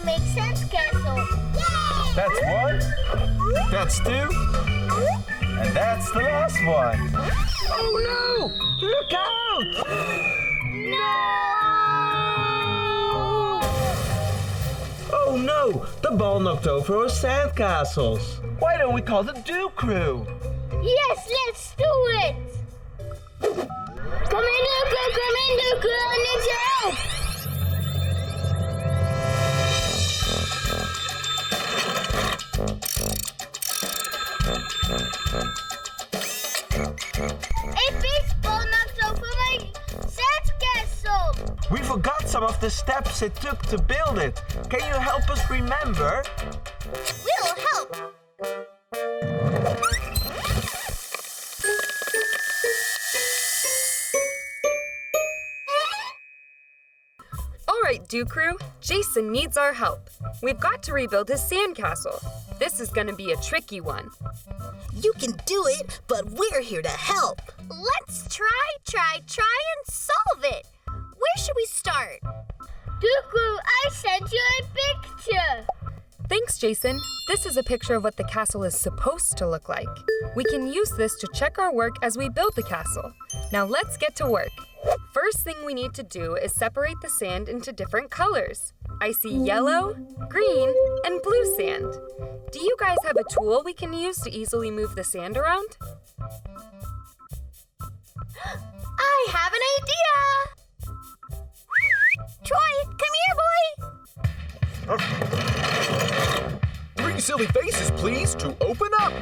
make sandcastle. Yay! That's one. That's two. And that's the last one. Oh no! Look out! No! Oh no! The ball knocked over our sandcastles. Why don't we call the Do Crew? Yes, let's do it! Come in, Duku, I need your help! A baseball knocked over my sandcastle! We forgot some of the steps it took to build it. Can you help us remember? We'll help! All right, Do Crew, Jason needs our help. We've got to rebuild his sandcastle. This is going to be a tricky one. You can do it, but we're here to help. Let's try and solve it! Where should we start? Duku, I sent you a picture! Thanks, Jason. This is a picture of what the castle is supposed to look like. We can use this to check our work as we build the castle. Now let's get to work. First thing we need to do is separate the sand into different colors. I see yellow, green, and blue sand. Do you guys have a tool we can use to easily move the sand around? I have an idea! Troy, come here, boy! 3 silly faces, please, to open up.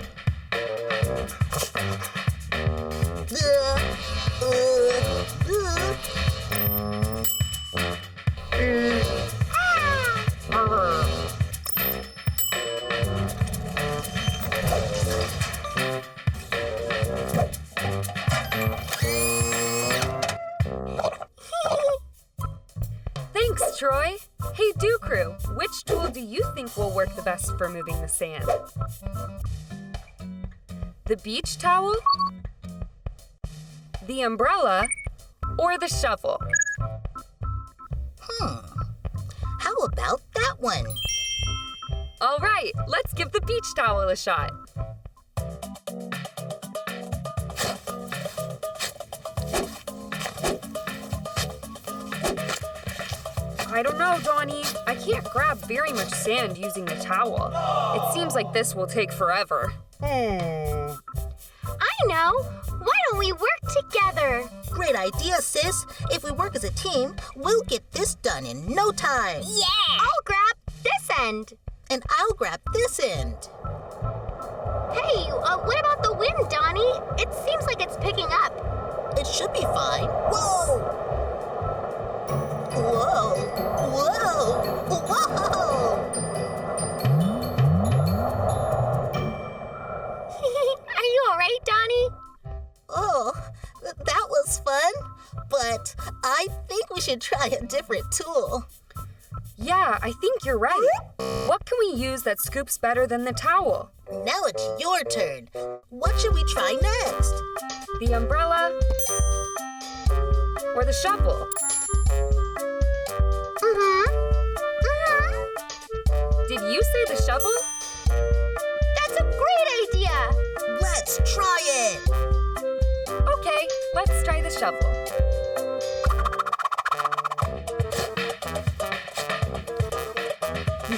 Thanks, Troy. Hey, Do Crew, which tool do you think will work the best for moving the sand? The beach towel? The umbrella? Or the shovel? How about that one? All right, let's give the beach towel a shot. I don't know, Donnie. I can't grab very much sand using the towel. It seems like this will take forever. I know! Why don't we work together? Great idea, sis. If we work as a team, we'll get this done in no time. Yeah! I'll grab this end. And I'll grab this end. Hey, what about the wind, Donnie? It seems like it's picking up. It should be fine. Whoa! Whoa! Whoa! Whoa! Are you all right, Donnie? Oh, that was fun. But I think we should try a different tool. Yeah, I think you're right. What can we use that scoops better than the towel? Now it's your turn. What should we try next? The umbrella? Or the shovel? Did you say the shovel? That's a great idea! Let's try it! Okay, let's try the shovel.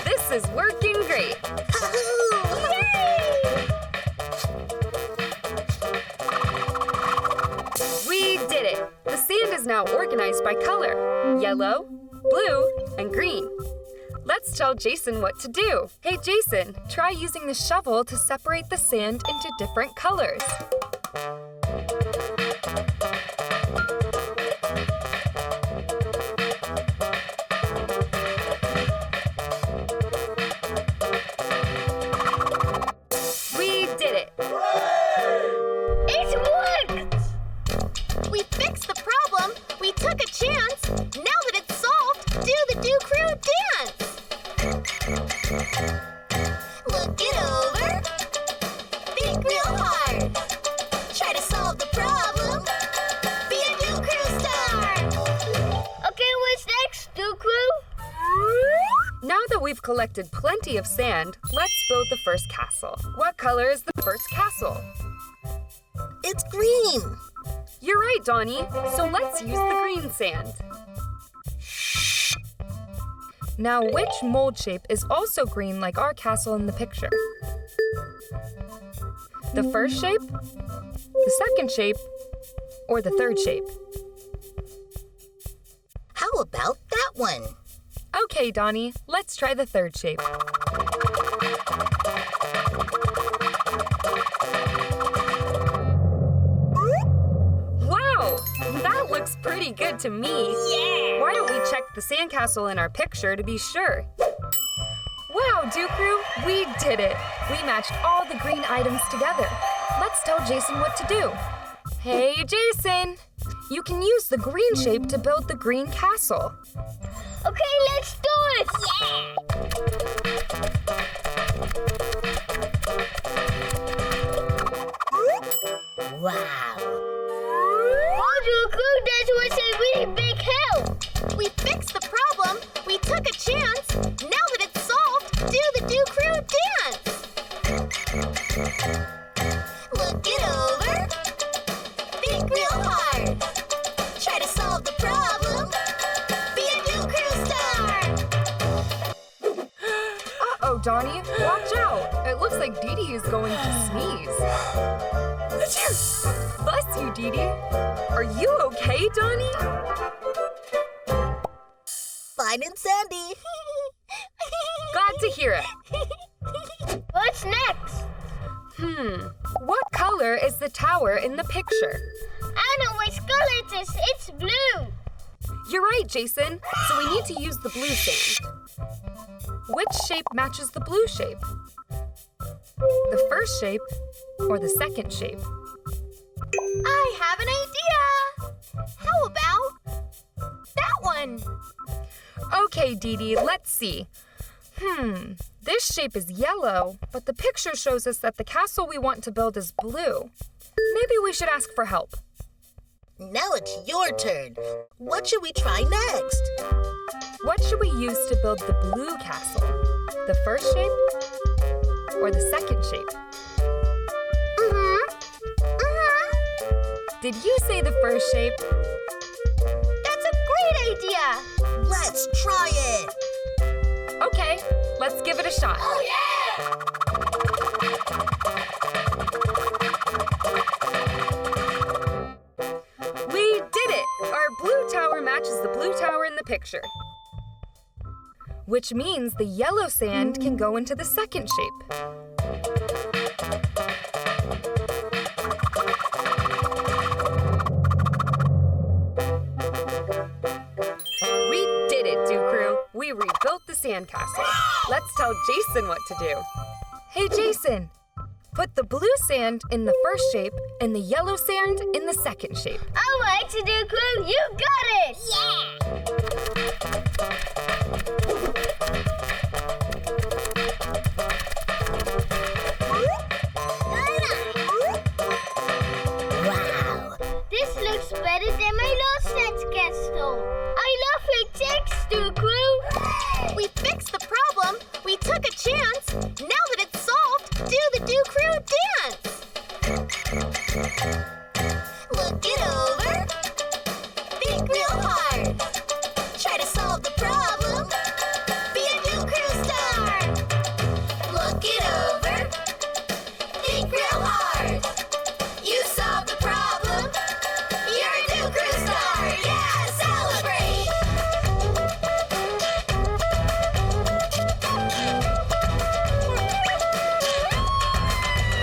This is working great. We did it! The sand is now organized by color. Yellow, blue, and green. Let's tell Jason what to do. Hey, Jason, try using the shovel to separate the sand into different colors. We did it! It worked! We fixed the problem. We took a chance. Now that it's solved, do the Do Crew dance! Look it over. Think real hard. Try to solve the problem. Be a Do Crew star! Okay, what's next, Do Crew? Now that we've collected plenty of sand, let's build the first castle. What color is the first castle? It's green. You're right, Donnie. So let's use the green sand. Now, which mold shape is also green like our castle in the picture? The first shape, the second shape, or the third shape? How about that one? Okay, Donnie, let's try the third shape. Wow, that looks pretty good to me. Yeah! Why don't we check the sandcastle in our picture to be sure? Wow, Dew Crew, we did it. We matched all the green items together. Let's tell Jason what to do. Hey, Jason, you can use the green shape to build the green castle. Okay, let's do it! Yeah! Wow. Oh, Dew Crew, that was a really big help! We fixed the problem, we took a chance. Now that it's solved, do the Dew Crew dance! Look it over. Think real hard. Try to solve the problem. Be a Dew Crew star. Uh-oh, Donnie, watch out. It looks like Dee Dee is going to sneeze. Bless you, Dee Dee. Are you okay, Donnie? Fine and sandy. Glad to hear it. What's next? What color is the tower in the picture? I know which color it is. It's blue. You're right, Jason. So we need to use the blue sand. Which shape matches the blue shape? The first shape or the second shape? I have an idea. How about that one? Okay, Dee Dee, let's see. This shape is yellow, but the picture shows us that the castle we want to build is blue. Maybe we should ask for help. Now it's your turn. What should we try next? What should we use to build the blue castle? The first shape or the second shape? Did you say the first shape? That's a great idea. Let's try it. Okay, let's give it a shot. Oh, yeah! We did it! Our blue tower matches the blue tower in the picture. Which means the yellow sand can go into the second shape. We did it, Dew Crew. We rebuilt the sandcastle. Let's tell Jason what to do. Hey, Jason, put the blue sand in the first shape and the yellow sand in the second shape. All right, Dew Crew, you got it. Yeah. Wow. This looks better than my last sandcastle. I love it. Thanks, Dew Crew. We fixed the problem. We took a chance. Now that it's solved, do the Dew Crew dance. Look it over. Think real hard. Try to solve the problem. Be a Dew Crew star. Look it over. Think real hard. You solved the problem. You're a Dew Crew star. Yeah, celebrate.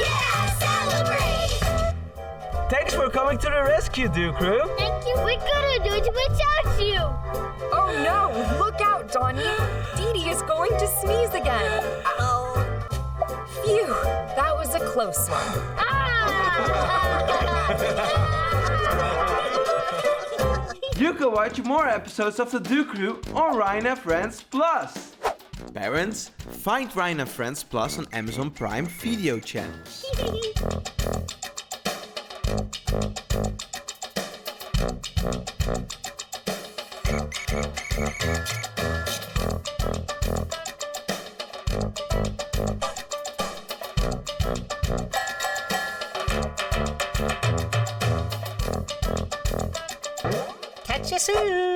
Yeah, celebrate. Thanks for coming to the rescue, Dew Crew. Thank you. We couldn't do it without you. Oh no, look out, Donnie. Dee Dee is going to sneeze again. Oh. Phew, that was a close one. You can watch more episodes of the Dew Crew on Ryan and Friends Plus. Parents, find Ryan and Friends Plus on Amazon Prime Video channels. Catch you soon.